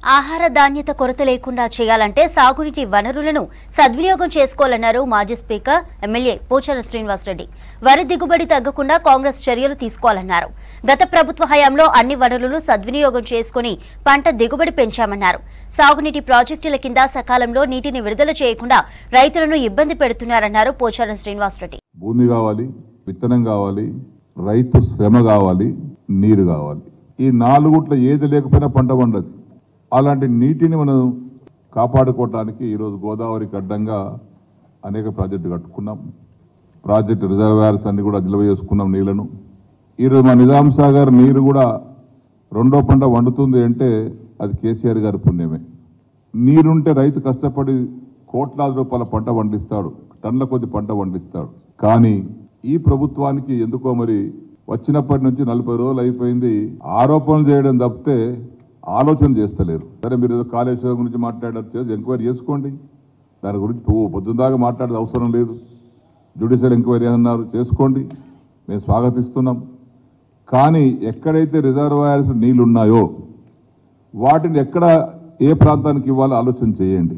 ఆహార ధాన్యత కొరత లేకుండా చేయాలంటే సాగునీటి వనరులను సద్వినియోగం చేసుకోవాలన్నారు మాజీ స్పీకర్ ఎమ్మెల్యే పోచారం శ్రీనివాసరెడ్డి. వరి దిగుబడి తగ్గకుండా కాంగ్రెస్ చర్యలు తీసుకోవాలన్నారు. గత ప్రభుత్వ హయాంలో అన్ని వనరులు సద్వినియోగం చేసుకుని పంట దిగుబడి పెంచామన్నారు. సాగునీటి ప్రాజెక్టుల కింద సకాలంలో నీటిని విడుదల చేయకుండా రైతులను ఇబ్బంది పెడుతున్నారన్నారు పోచారం శ్రీనివాసరెడ్డి. భూమి కావాలి, విత్తనం కావాలి, రైతు శ్రమ కావాలి, నీరు కావాలి. ఈ నాలుగుట్ల ఏది లేకపోయినా పంట పండదు. అలాంటి నీటిని మనం కాపాడుకోవటానికి ఈరోజు గోదావరికి అడ్డంగా అనేక ప్రాజెక్టులు కట్టుకున్నాం. ప్రాజెక్టు రిజర్వాయర్స్ అన్ని కూడా నిల్వ చేసుకున్నాం నీళ్లను. ఈరోజు మా నిజాం సాగర్ నీరు కూడా రెండో పంట వండుతుంది అంటే అది కేసీఆర్ గారి పుణ్యమే. నీరుంటే రైతు కష్టపడి కోట్లాది రూపాయల పంట పండిస్తాడు, టన్నుల కొద్ది పంట పండిస్తాడు. కానీ ఈ ప్రభుత్వానికి ఎందుకో మరి వచ్చినప్పటి నుంచి 40 రోజులు అయిపోయింది, ఆరోపణలు చేయడం తప్పితే ఆలోచన చేస్తలేరు. సరే, మీరు ఏదో కాళేశ్వరం గురించి మాట్లాడారు, ఎంక్వైరీ చేసుకోండి. దాని గురించి పొద్దుదాకా మాట్లాడేది అవసరం లేదు. జ్యుడిషియల్ ఎంక్వైరీ అన్నారు, చేసుకోండి, మేము స్వాగతిస్తున్నాం. కానీ ఎక్కడైతే రిజర్వాయర్స్ నీళ్లు ఉన్నాయో వాటిని ఎక్కడ ఏ ప్రాంతానికి ఇవ్వాలో ఆలోచన చేయండి.